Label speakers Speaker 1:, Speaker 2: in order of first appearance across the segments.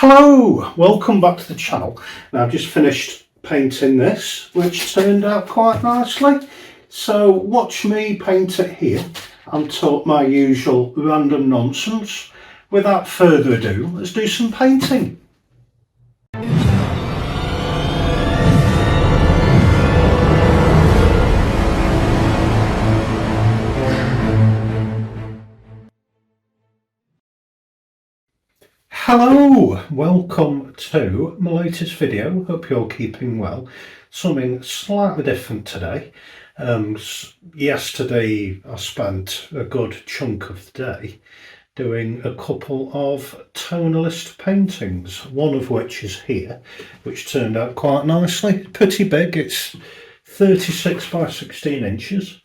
Speaker 1: Hello, welcome back to the channel. Now I've just finished painting this, which turned out quite nicely. So watch me paint it here and talk my usual random nonsense. Without further ado, let's do some painting. Hello, welcome to my latest video. Hope you're keeping well. Something slightly different today. Yesterday I spent a good chunk of the day doing a couple of tonalist paintings, one of which is here, which turned out quite nicely. Pretty big, it's 36 by 16 inches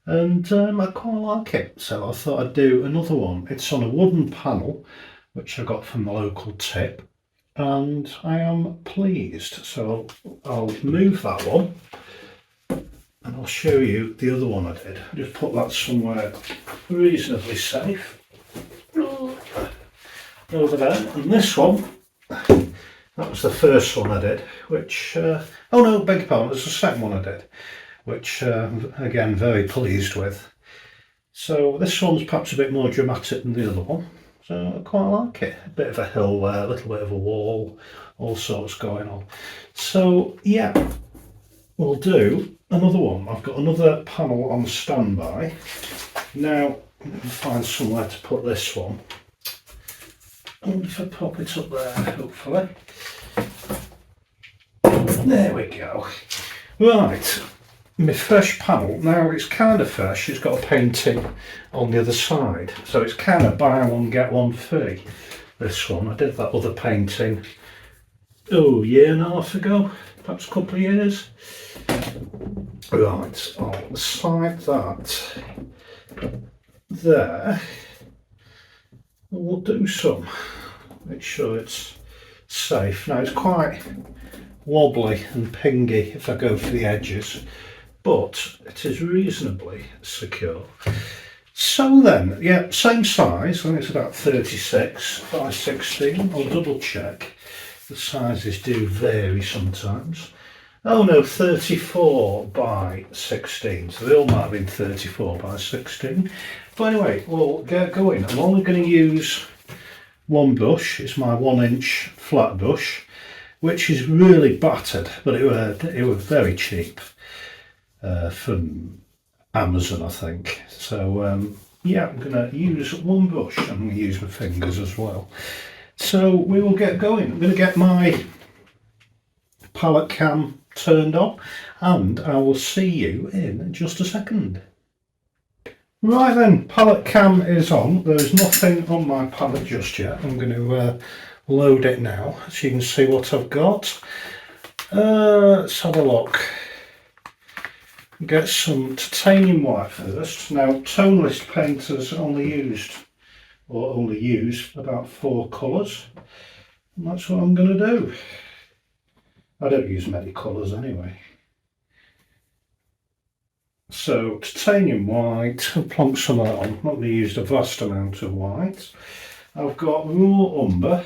Speaker 1: and I quite like it, so I thought I'd do another one. It's on a wooden panel which I got from the local tip, and I am pleased. So I'll move that one and I'll show you the other one I did. I just put that somewhere reasonably safe over there. And this one, that was the first one I did, which oh no, beg your pardon, it's the second one I did, which again very pleased with. So this one's perhaps a bit more dramatic than the other one. So I quite like it. A bit of a hill there, a little bit of a wall, all sorts going on. So yeah, we'll do another one. I've got another panel on standby. Now, I'm going to find somewhere to put this one. And if I pop it up there, hopefully. There we go. Right. My fresh panel, now it's kind of fresh, it's got a painting on the other side, so it's kind of buy one get one free, this one. I did that other painting, a year and a half ago, perhaps a couple of years. Right, I'll slide that there, and we'll do some, make sure it's safe. Now it's quite wobbly and pingy if I go for the edges, but it is reasonably secure. So then, yeah, same size. I think it's about 36 by 16. I'll double check. The sizes do vary sometimes. Oh no, 34 by 16. So they all might have been 34 by 16. But anyway, we'll get going. I'm only going to use one brush. It's my 1-inch flat brush, which is really battered, but it was very cheap. From Amazon, I think. So yeah, I'm going to use one brush. I'm going to use my fingers as well. So we will get going. I'm going to get my palette cam turned on and I will see you in just a second. Right then, palette cam is on. There's nothing on my palette just yet. I'm going to load it now so you can see what I've got. Let's have a look. Get some titanium white first. Now tonalist painters only use about 4 colours, and that's what I'm going to do. I don't use many colours anyway. So titanium white, I'll plonk some of that on. I'm not going to use a vast amount of white. I've got raw umber,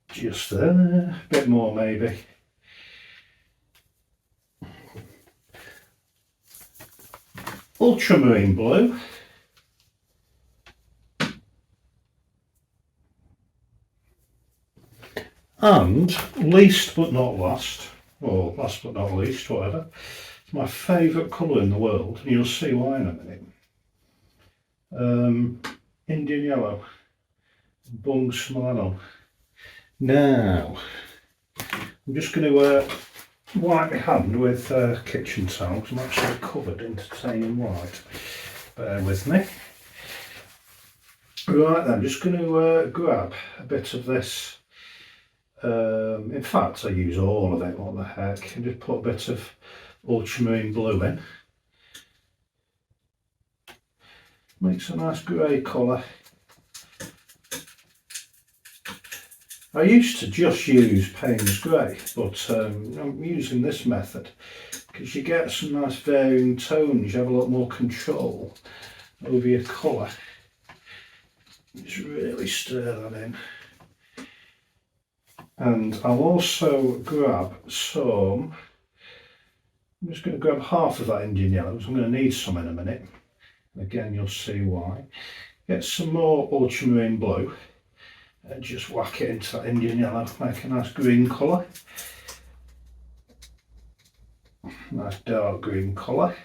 Speaker 1: just there, a bit more maybe. Ultramarine blue, and least but not last, or last but not least, whatever, it's my favourite colour in the world, and you'll see why in a minute. Indian yellow, Bung Smilano. Now, I'm just going to wipe my hand with kitchen towels. I'm actually covered in titanium white. Bear with me. Right then, I'm just going to grab a bit of this. In fact, I use all of it, what the heck. And just put a bit of ultramarine blue in. Makes a nice grey colour. I used to just use Payne's Grey, but I'm using this method because you get some nice varying tones. You have a lot more control over your colour. Just really stir that in. And I'll also grab some, I'm just going to grab half of that Indian yellow because I'm going to need some in a minute. Again, you'll see why. Get some more ultramarine blue and just whack it into that Indian yellow, make a nice green colour. Nice dark green colour.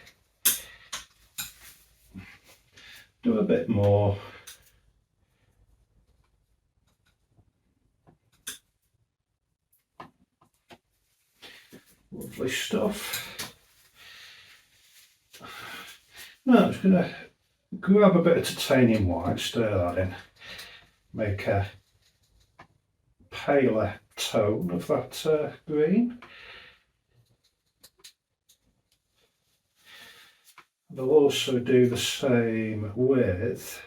Speaker 1: Do a bit more. Lovely stuff. Now I'm just going to grab a bit of titanium white, stir that in, make a paler tone of that green. And I'll also do the same with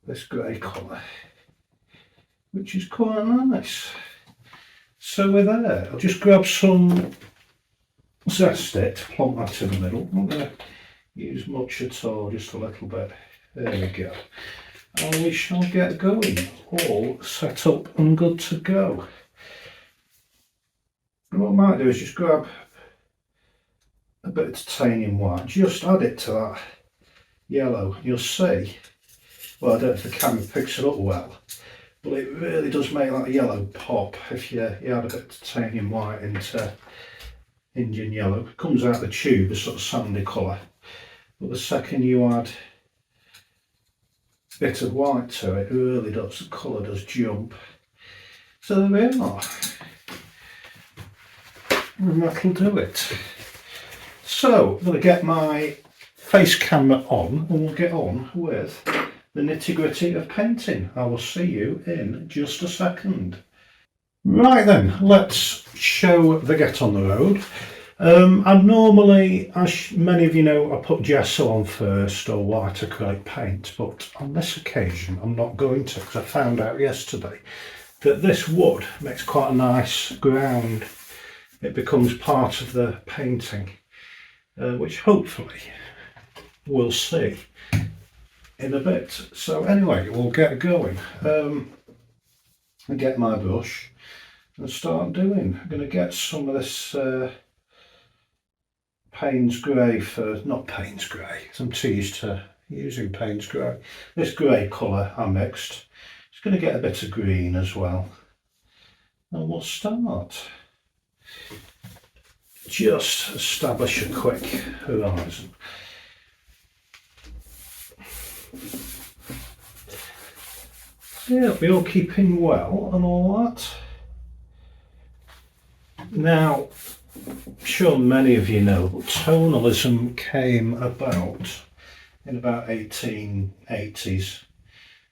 Speaker 1: this grey colour, which is quite nice. So we're there. I'll just grab some zest it, plonk that in the middle. I'm not going to use much at all, just a little bit. There we go. And we shall get going. All set up and good to go. And what I might do is just grab a bit of titanium white, just add it to that yellow. You'll see, well, I don't know if the camera picks it up well, but it really does make that yellow pop if you add a bit of titanium white into Indian yellow. It comes out the tube a sort of sandy colour, but the second you add a bit of white to it, it really does, the colour does jump. So there we are, and that'll do it. So I'm going to get my face camera on and we'll get on with the nitty gritty of painting. I will see you in just a second. Right then, let's show the get on the road. I normally, as many of you know, I put gesso on first or white acrylic paint, but on this occasion I'm not going to, because I found out yesterday that this wood makes quite a nice ground. It becomes part of the painting, which hopefully we'll see in a bit. So anyway, we'll get going. And get my brush and start doing. I'm going to get some of this Payne's Grey first, not Payne's Grey, because I'm too used to using Payne's Grey. This grey colour I mixed. It's going to get a bit of green as well. And we'll start. Just establish a quick horizon. Yeah, we're all keeping well and all that. Now, I'm sure many of you know, but tonalism came about in about 1880s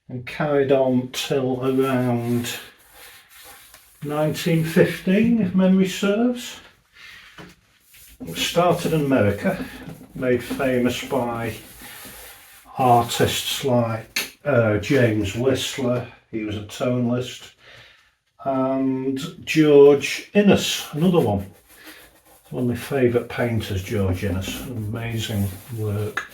Speaker 1: and carried on till around 1915, if memory serves. It started in America, made famous by artists like James Whistler, he was a tonalist, and George Inness, another one. One of my favourite painters, George Inness, amazing work.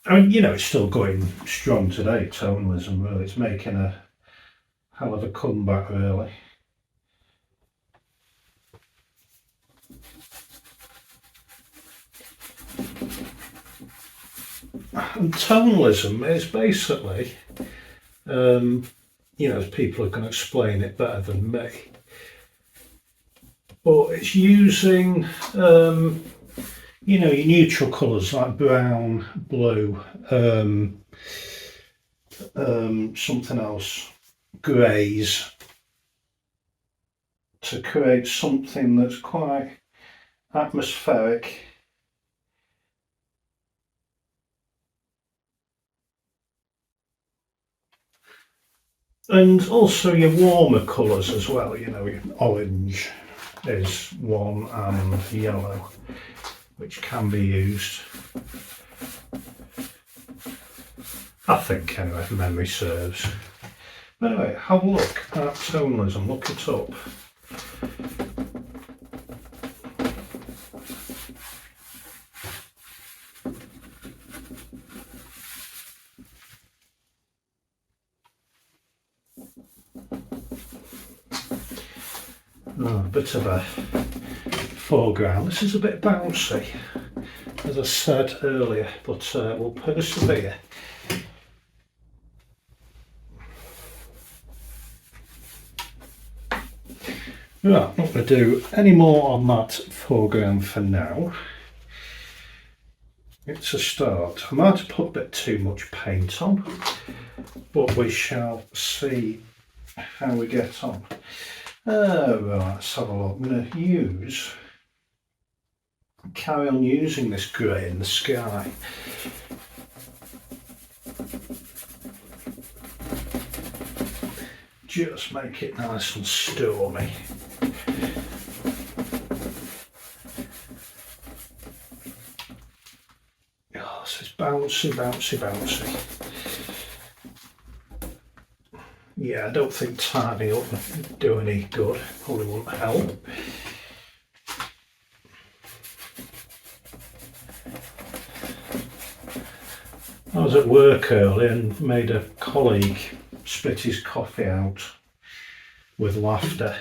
Speaker 1: I mean, you know, it's still going strong today, tonalism, really. It's making a hell of a comeback, really. And tonalism is basically, you know, people are going to explain it better than me, but it's using, you know, your neutral colours like brown, blue, something else, greys, to create something that's quite atmospheric. And also your warmer colours as well, you know, orange is one and yellow, which can be used, I think anyway, if memory serves. But anyway, have a look at tonalism, look it up. a bit of a foreground. This is a bit bouncy, as I said earlier, but we'll persevere. Right, I'm not going to do any more on that foreground for now. It's a start. I might have put a bit too much paint on, but we shall see how we get on. Right, let's have a look. I'm going to carry on using this grey in the sky. Just make it nice and stormy. Oh, this is bouncy, bouncy, bouncy. Yeah, I don't think tidying up would do any good. Probably won't help. I was at work earlier and made a colleague spit his coffee out with laughter.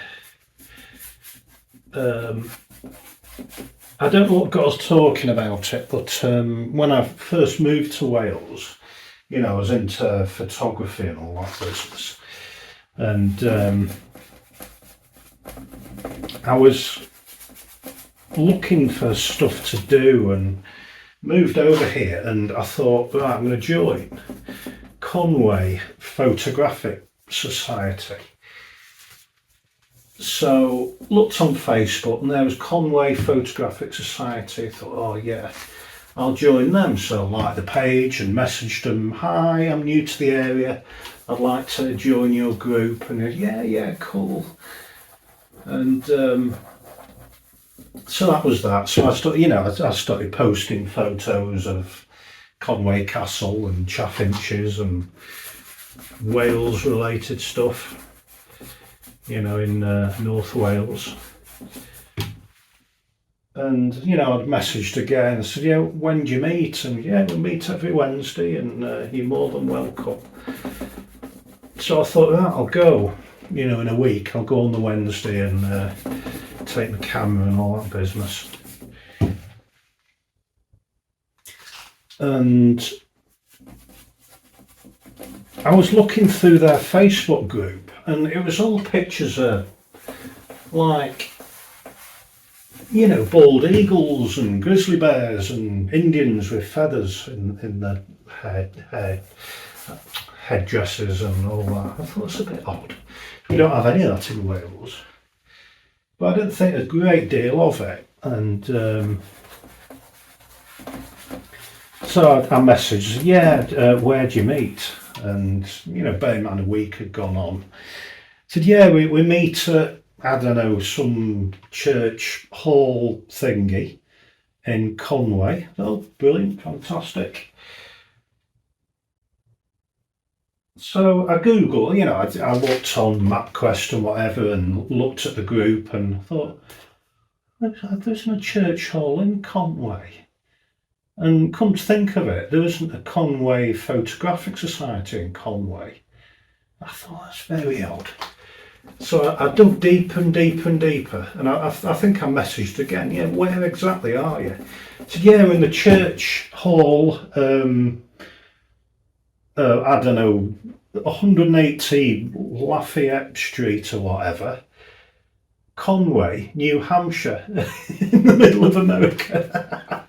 Speaker 1: I don't know what got us talking about it, but when I first moved to Wales, you know, I was into photography and all that business. And I was looking for stuff to do and moved over here, and I thought, right, I'm going to join Conway Photographic Society. So looked on Facebook and there was Conway Photographic Society. I thought, oh yeah, I'll join them. So I liked the page and messaged them, hi, I'm new to the area, I'd like to join your group. And they said, yeah, cool. And so that was that. So I started posting photos of Conway Castle and Chaffinches and Wales related stuff, you know, in North Wales. And, you know, I'd messaged again and said, yeah, when do you meet? And yeah, we'll meet every Wednesday and you're more than welcome. So I thought, right, I'll go, you know, in a week, I'll go on the Wednesday and take the camera and all that business. And I was looking through their Facebook group and it was all pictures of, like, you know, bald eagles and grizzly bears and Indians with feathers in their headdresses and all that. I thought it's a bit odd. We don't have any of that in Wales. But I didn't think a great deal of it. And so I messaged, yeah, where do you meet? And, you know, bearing in mind a week had gone on. I said, yeah, we meet at, I don't know, some church hall thingy in Conway. Oh, brilliant, fantastic. So I Googled, you know, I looked on MapQuest and whatever and looked at the group and thought, there's no church hall in Conway. And come to think of it, there isn't a Conway Photographic Society in Conway. I thought, that's very odd. So I dug deeper and deeper and deeper, and I think I messaged again, yeah, where exactly are you? I said, yeah, we're in the church hall, I don't know, 180 Lafayette Street or whatever, Conway, New Hampshire, in the middle of America.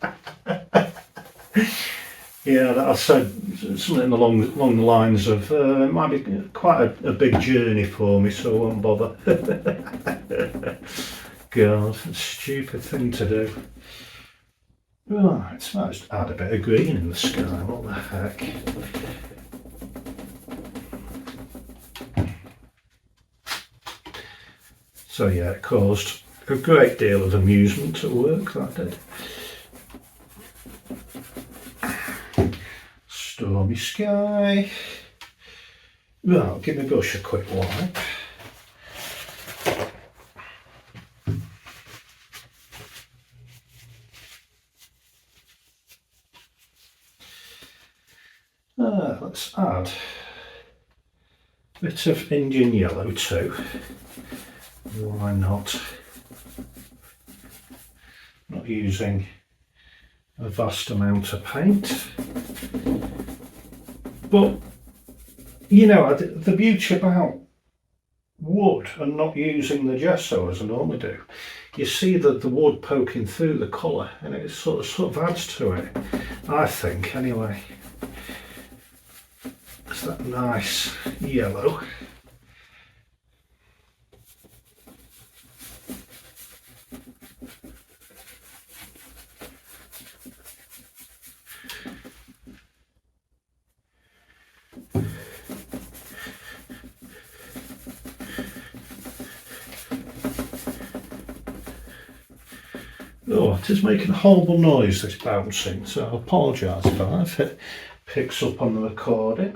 Speaker 1: Yeah, I said something along the lines of, it might be quite a big journey for me, so I won't bother. God, a stupid thing to do. Right, so let's add a bit of green in the sky, what the heck. So yeah, it caused a great deal of amusement at work, that did. Stormy sky. Well, give my brush a quick wipe. Let's add a bit of Indian yellow too. Why not? Not using a vast amount of paint. But, you know, the beauty about wood and not using the gesso as I normally do, you see the wood poking through the colour and it sort of adds to it, I think, anyway. It's that nice yellow. Oh, it is making a horrible noise, this bouncing, so I apologise for that if it picks up on the recording.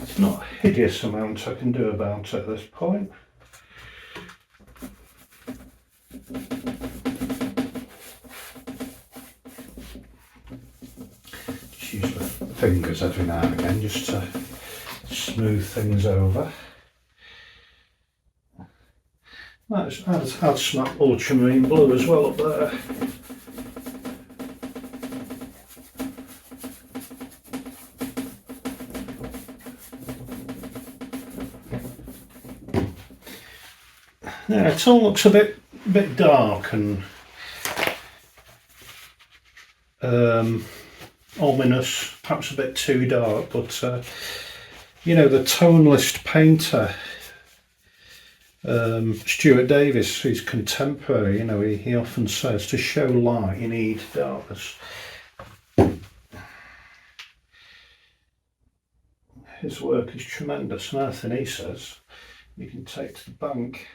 Speaker 1: It's not a hideous amount I can do about it at this point. Use my fingers every now and again just to smooth things over. Let's add some ultramarine blue as well up there. Yeah, it all looks a bit dark and ominous, perhaps a bit too dark, but you know, the tonalist painter Stuart Davis, his contemporary, you know, he often says to show light you need darkness. His work is tremendous, and anything he says you can take to the bank.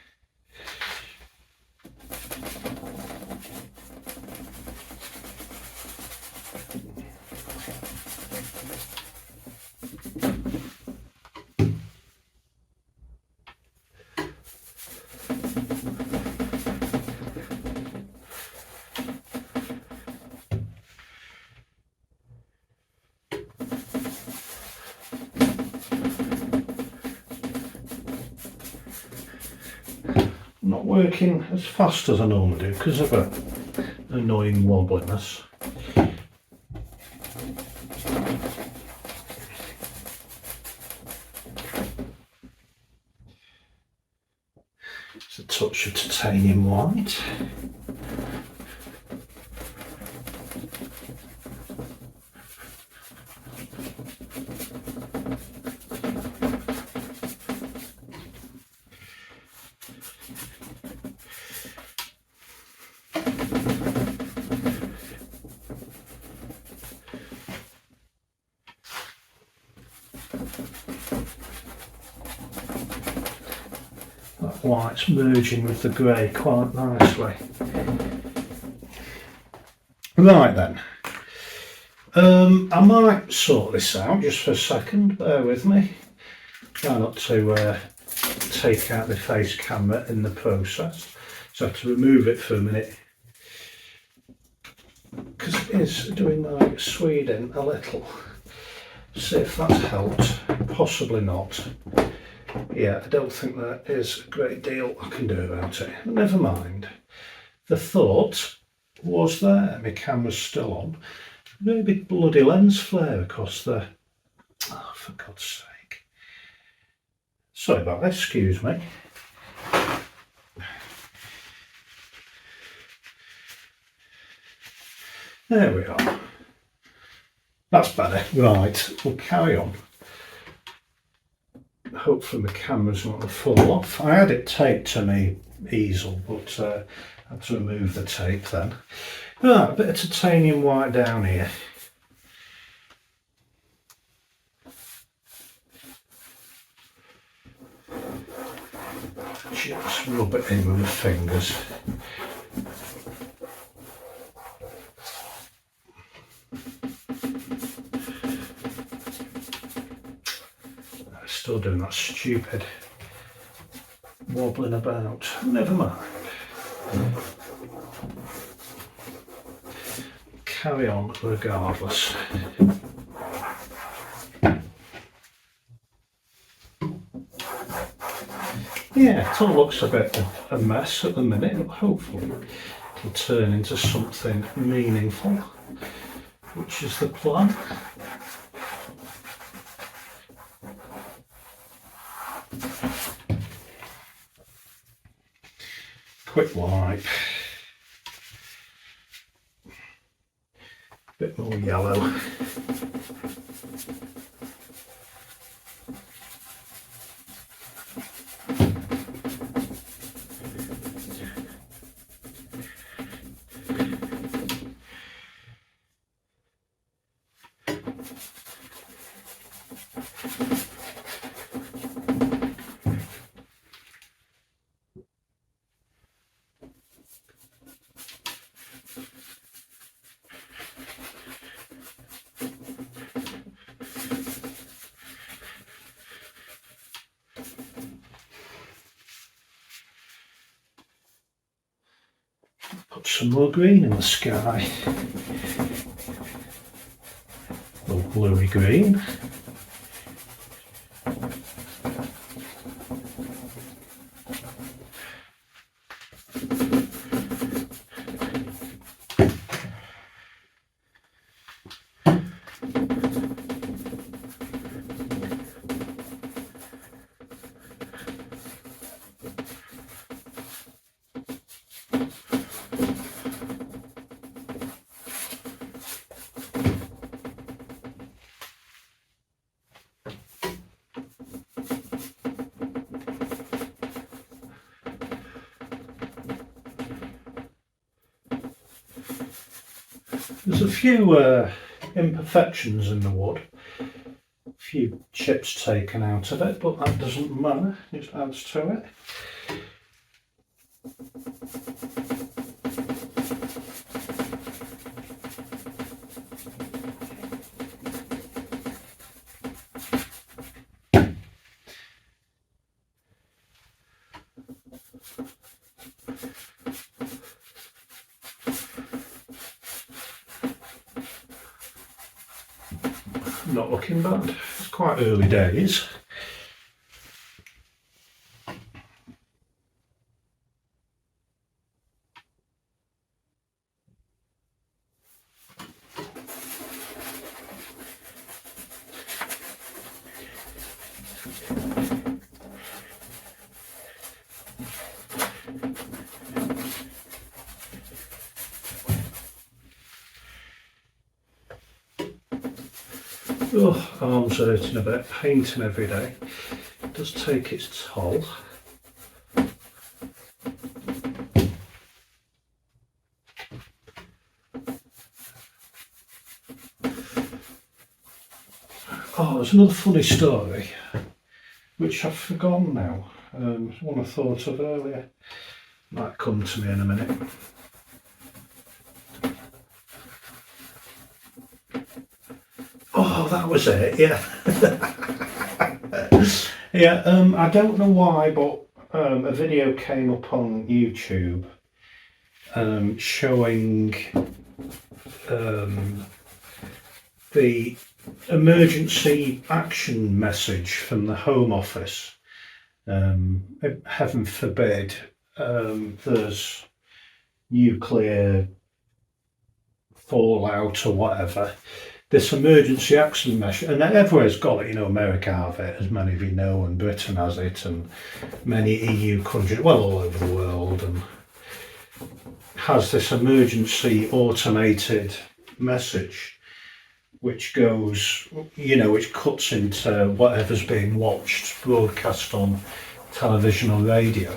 Speaker 1: Not working as fast as I normally do because of an annoying wobbliness. It's a touch of titanium white. That white's merging with the grey quite nicely. Right then, I might sort this out just for a second, bear with me. Try not to take out the face camera in the process, so I have to remove it for a minute because it is doing my Sweden a little. See if that's helped, possibly not. Yeah, I don't think there is a great deal I can do about it. But never mind. The thought was there. My camera's still on. Really big bloody lens flare across there. Oh, for God's sake. Sorry about that, excuse me. There we are. That's better. Right, we'll carry on. Hopefully the camera's not going to fall off. I had it taped to my easel, but I had to remove the tape then. Right, a bit of titanium white down here. Just rub it in with my fingers. Still doing that stupid wobbling about. Never mind. Carry on regardless. Yeah, it all looks a bit of a mess at the minute, but hopefully it'll turn into something meaningful, which is the plan. Quick wipe. Bit more yellow. Put some more green in the sky. A little bluey green. There's a few imperfections in the wood, a few chips taken out of it, but that doesn't matter, it just adds to it. Not looking bad. It's quite early days. Oh, arms hurting a bit, painting every day. It does take its toll. Oh, there's another funny story, which I've forgotten now. One I thought of earlier. Might come to me in a minute. Oh, that was it, yeah. Yeah, I don't know why, but a video came up on YouTube showing the emergency action message from the Home Office. Heaven forbid there's nuclear fallout or whatever. This emergency action measure, and everywhere's got it, you know, America have it, as many of you know, and Britain has it, and many EU countries, well, all over the world, and has this emergency automated message which goes, you know, which cuts into whatever's being watched, broadcast on television or radio,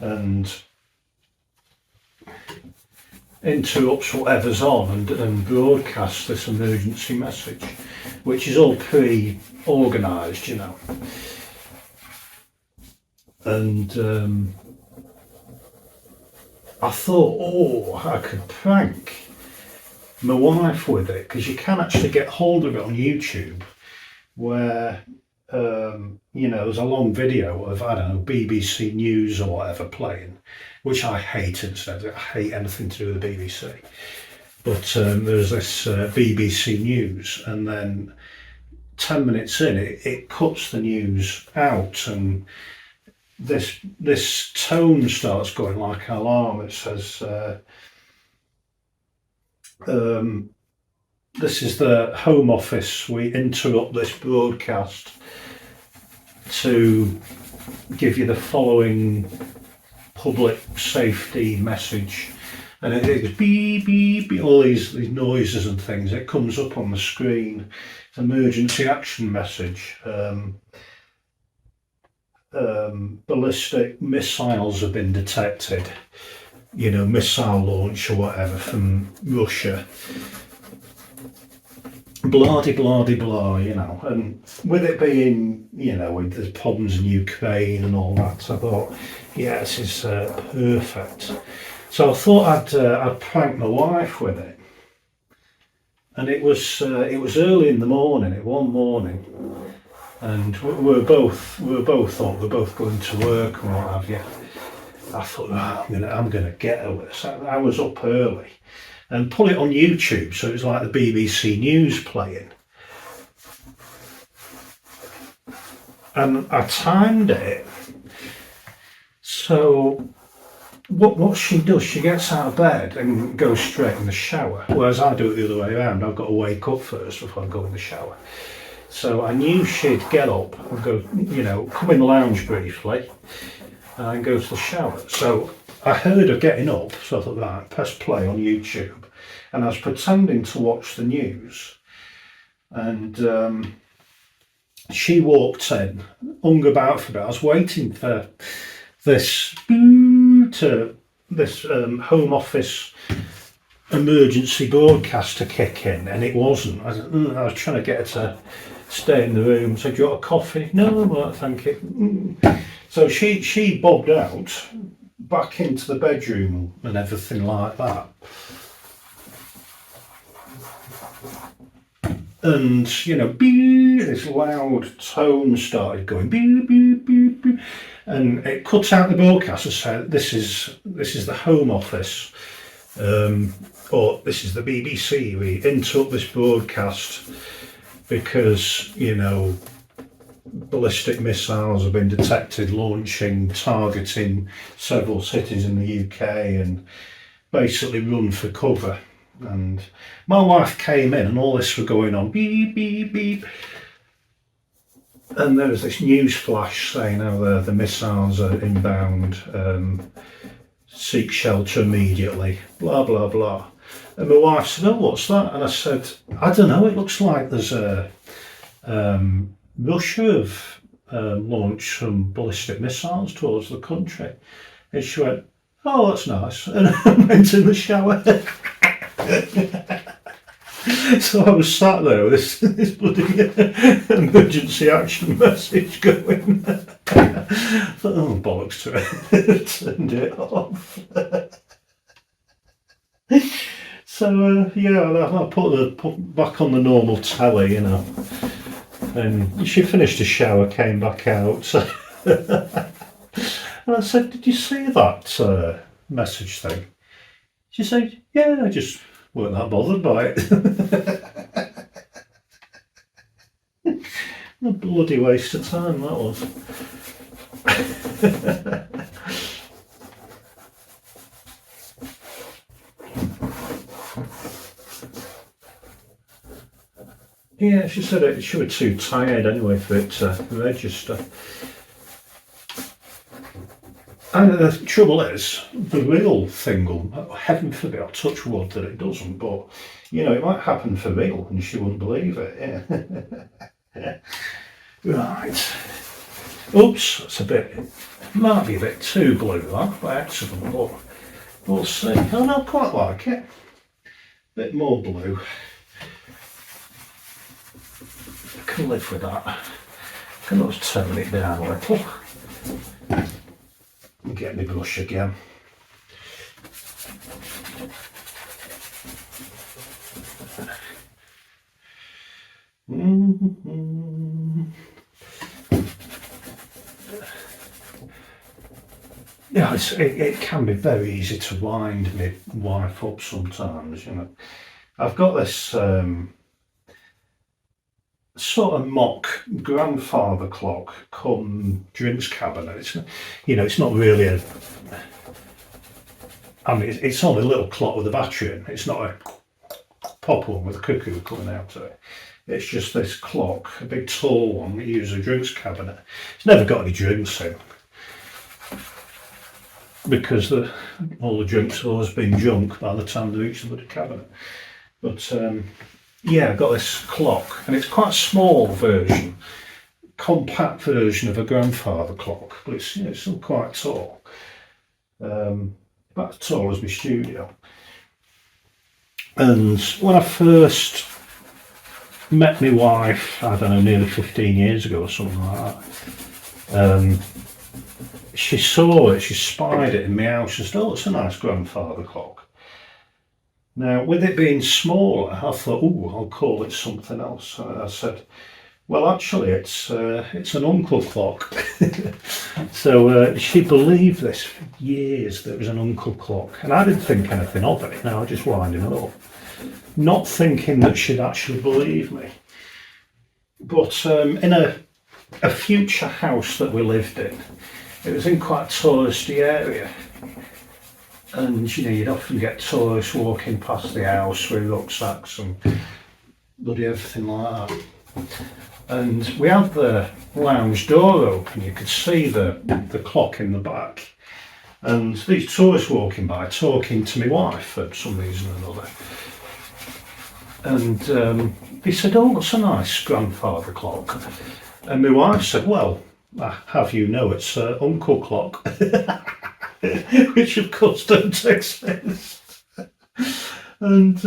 Speaker 1: and interrupts whatever's on and broadcasts this emergency message, which is all pre-organised, you know. And I thought, oh, I could prank my wife with it, because you can actually get hold of it on YouTube, where you know, there's a long video of, I don't know, BBC News or whatever playing, which I hate instead. I hate anything to do with the BBC. But there's this BBC News, and then 10 minutes in, it cuts the news out, and this tone starts going like an alarm. It says, this is the Home Office. We interrupt this broadcast to give you the following public safety message. And it goes beep, beep, beep, all these noises and things. It comes up on the screen. Emergency action message. Ballistic missiles have been detected. You know, missile launch or whatever from Russia. Blah de blah de blah, you know. And with it being, you know, with the problems in Ukraine and all that, I thought, yeah, this is perfect. So I thought I'd prank my wife with it, and it was early in the morning. One morning, and we were both going to work and what have you. I thought, oh, I'm gonna get her with this. I was up early, and put it on YouTube, so it was like the BBC News playing, and I timed it so. What she does, she gets out of bed and goes straight in the shower, whereas I do it the other way around. I've got to wake up first before I go in the shower. So I knew she'd get up and go, you know, come in the lounge briefly and go to the shower. So I heard her getting up, so I thought, right, press play on YouTube. And I was pretending to watch the news. And she walked in, hung about for a bit. I was waiting for this Home Office emergency broadcast to kick in, and it wasn't. I was trying to get her to stay in the room. So, do you want a coffee? No, well, thank you. So she bobbed out back into the bedroom and everything like that. And, you know, beep, this loud tone started going, beep, beep, beep, beep. And it cut out the broadcast and said, this is the Home Office, or this is the BBC. We interrupt this broadcast because, you know, ballistic missiles have been detected launching, targeting several cities in the UK, and basically run for cover. And my wife came in and all this was going on, beep, beep, beep. And there was this news flash saying how the missiles are inbound, seek shelter immediately, blah, blah, blah. And my wife said, oh, what's that? And I said, I don't know, it looks like there's Russia have launched some ballistic missiles towards the country. And she went, oh, that's nice. And I went in the shower. So I was sat there with this bloody emergency action message going. I thought, oh, bollocks to it. Turned it off. So, yeah, I put back on the normal telly, you know. And she finished the shower, came back out. And I said, did you see that message thing? She said, yeah, I just weren't that bothered by it. A bloody waste of time that was. Yeah, she said she was too tired anyway for it to register. And the trouble is, the real thing will, heaven forbid, I'll touch wood that it doesn't, but, you know, it might happen for real and she wouldn't believe it. Yeah. Right. Oops, that's might be a bit too blue that, by accident, but we'll see. Oh no, I quite like it. Bit more blue. I can live with that. I can just turn it down a little. Get my brush again. Yeah, it can be very easy to wind my wife up sometimes, you know. I've got this sort of mock grandfather clock come drinks cabinet. It's not really it's only a little clock with a battery in. It's not a pop one with a cuckoo coming out of it. It's just this clock, a big tall one that uses a drinks cabinet. It's never got any drinks in because all the drinks have always been junk by the time they reach the bloody cabinet. But yeah, I've got this clock, and it's quite a small version, compact version of a grandfather clock, but it's still quite tall. About as tall as my studio. And when I first met my wife, I don't know, nearly 15 years ago or something like that, she saw it, she spied it in my house and said, "Oh, it's a nice grandfather clock." Now, with it being smaller, I thought, "Oh, I'll call it something else." I said, "Well, actually, it's an uncle clock." So she believed this for years that it was an uncle clock, and I didn't think anything of it. Now I just winding it up, not thinking that she'd actually believe me. But in a future house that we lived in, it was in quite a touristy area, and you'd often get tourists walking past the house with rucksacks and bloody everything like that. And we had the lounge door open, you could see the clock in the back, and these tourists walking by talking to my wife for some reason or another. And he said, "Oh, that's a nice grandfather clock." And my wife said, "Well, I have you know it's uncle clock," which of course don't exist. And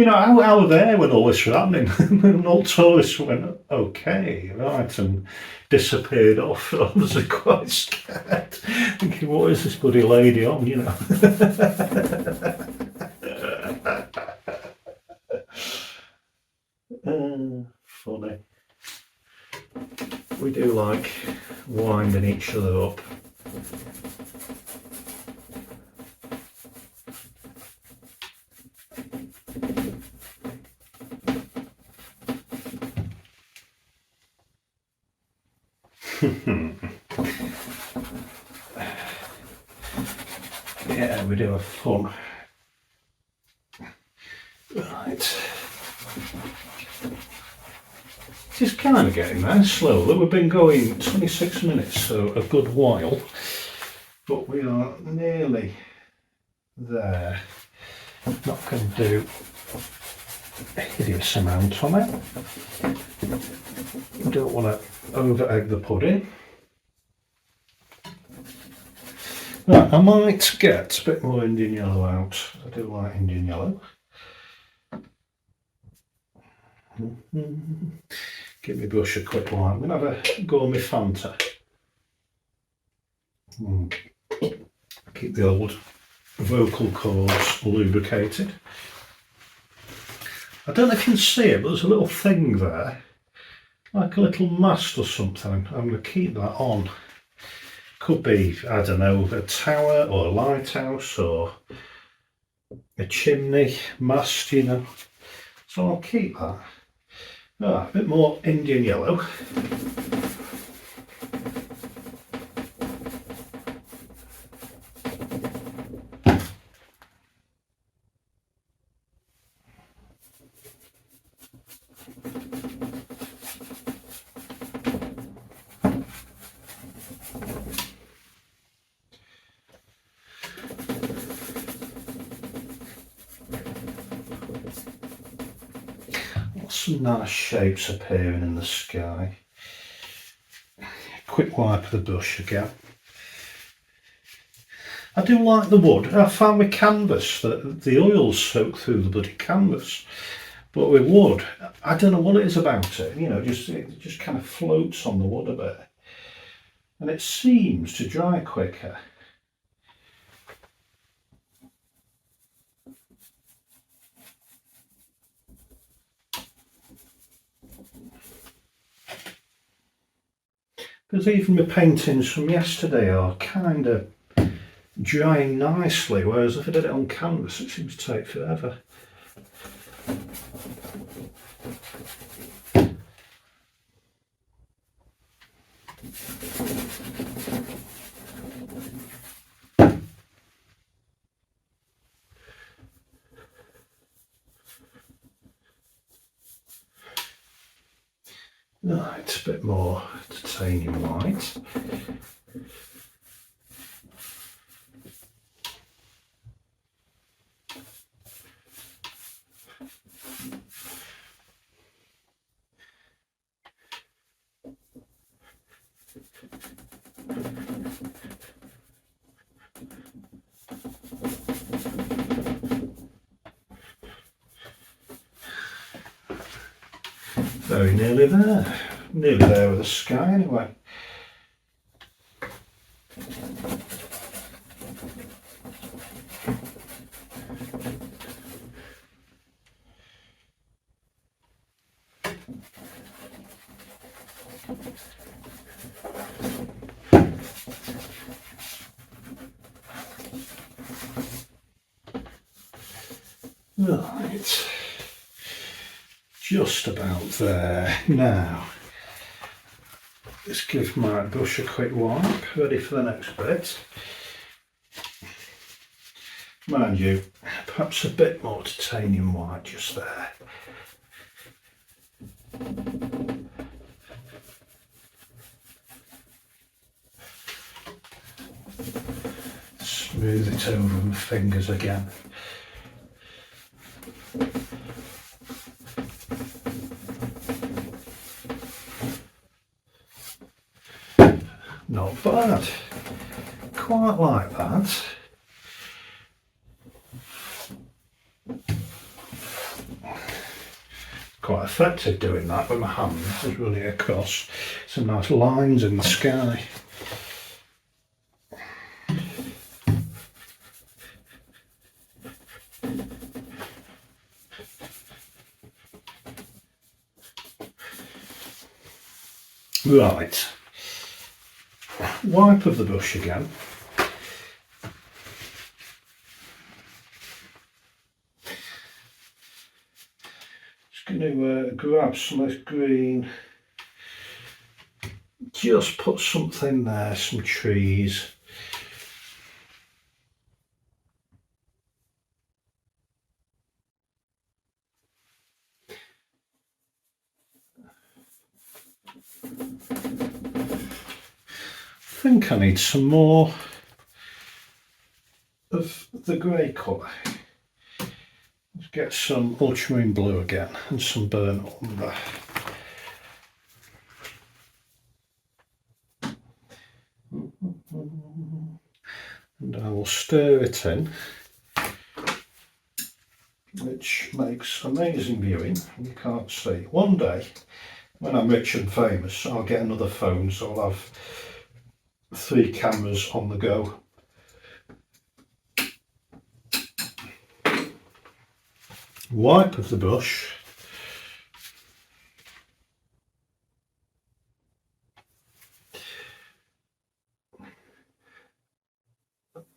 Speaker 1: I was there when all this was happening, and all tourists went, "Okay, right," and disappeared off. I was quite scared, thinking, "What is this bloody lady on?" Funny. We do like winding each other up. Yeah, we do have fun. Right. Just kind of getting there slowly. We've been going 26 minutes, so a good while, but we are nearly there. Not going to do a hideous amount on it. We don't want to over egg the pudding. Right, I might get a bit more Indian yellow out. I do like Indian yellow. Give me brush a quick wipe. I'm going to have a go on my Fanta. Keep the old vocal cords lubricated. I don't know if you can see it, but there's a little thing there, like a little mast or something. I'm going to keep that on. Could be, I don't know, a tower or a lighthouse or a chimney mast, So I'll keep that. A bit more Indian yellow. Some nice shapes appearing in the sky. Quick wipe of the brush again. I do like the wood. I found with canvas that the oils soak through the bloody canvas, but with wood, I don't know what it is about it. It just kind of floats on the wood a bit, and it seems to dry quicker. Because even my paintings from yesterday are kind of drying nicely, whereas if I did it on canvas it seems to take forever. Right, a bit more titanium white. Very nearly there with the sky anyway. Right, just about there. Now, let's give my brush a quick wipe, ready for the next bit. Mind you, perhaps a bit more titanium white just there. Smooth it over with my fingers again. Not bad. Quite like that. Quite effective doing that with my hand, just running across some nice lines in the sky. Right, wipe of the brush again. Just going to grab some of this green, just put something there, some trees. I think I need some more of the grey colour. Let's get some ultramarine blue again and some burnt umber. And I will stir it in, which makes amazing viewing. You can't see. One day, when I'm rich and famous, I'll get another phone, so I'll have 3 cameras on the go. Wipe of the brush.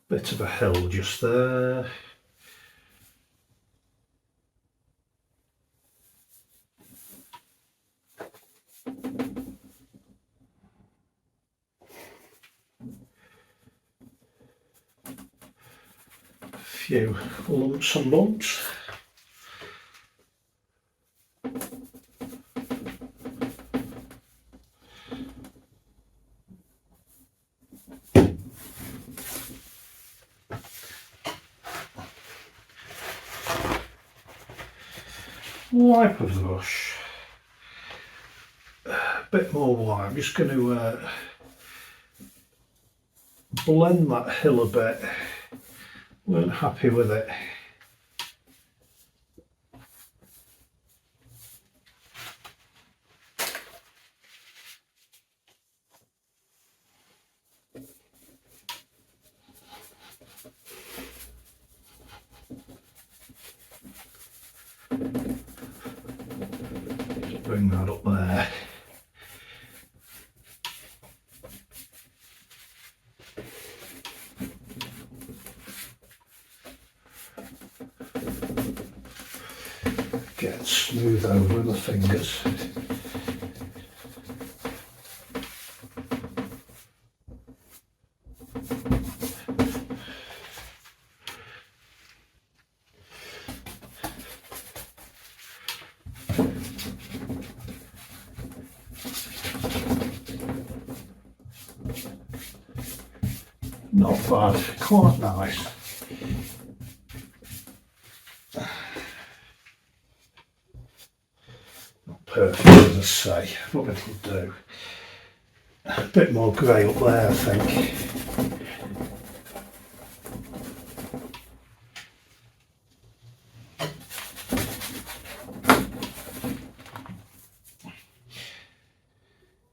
Speaker 1: Bit of a hill just there. Few lumps and bumps. Wipe of the brush. A bit more white. I'm just going to blend that hill a bit. Weren't happy with it. Just bring that up there. the fingers. Not bad, quite nice. Not perfect, as I say, but it'll do. A bit more grey up there, I think.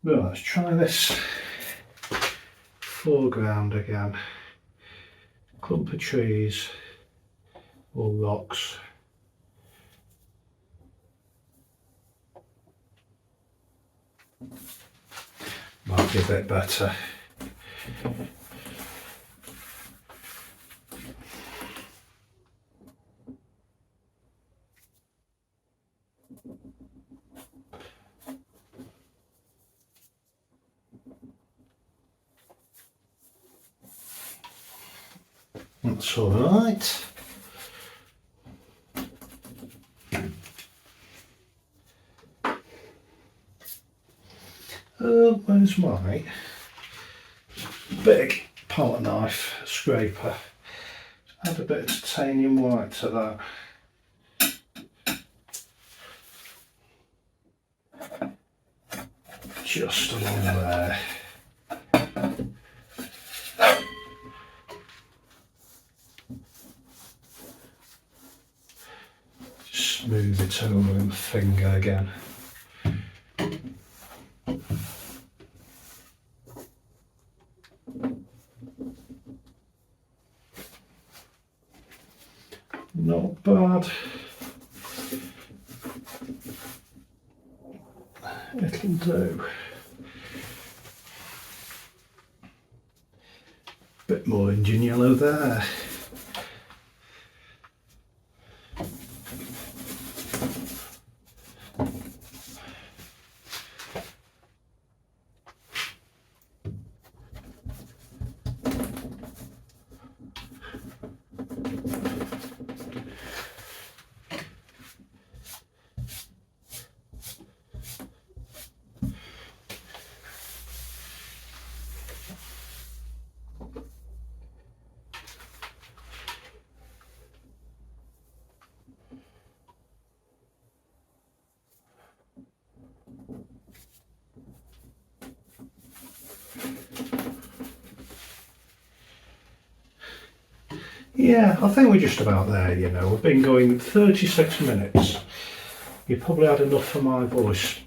Speaker 1: Well, let's try this foreground again. Clump of trees or rocks. Might be a bit better. That's all right. Where's my big palette knife scraper? Add a bit of titanium white to that. Just along there. Smooth it over with my finger again. Not bad. It'll do. Bit more Indian yellow there. Yeah, I think we're just about there, you know. We've been going 36 minutes. You probably had enough for my voice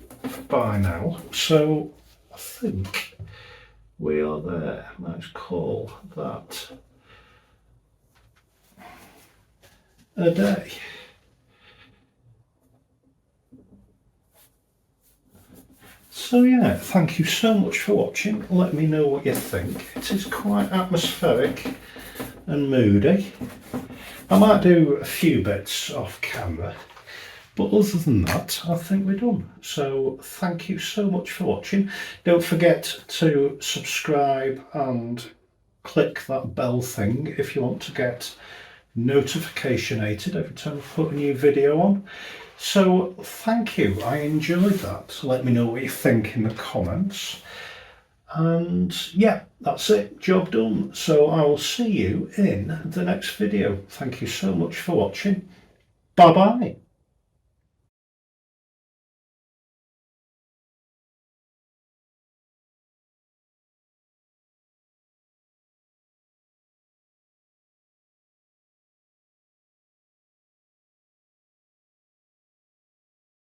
Speaker 1: by now. So I think we are there. Let's call that a day. So yeah, thank you so much for watching. Let me know what you think. It is quite atmospheric and moody. I might do a few bits off camera, but other than that, I think we're done. So thank you so much for watching. Don't forget to subscribe and click that bell thing if you want to get notificated every time I put a new video on. So thank you, I enjoyed that. Let me know what you think in the comments. And yeah, that's it, job done. So I will see you in the next video. Thank you so much for watching. Bye bye.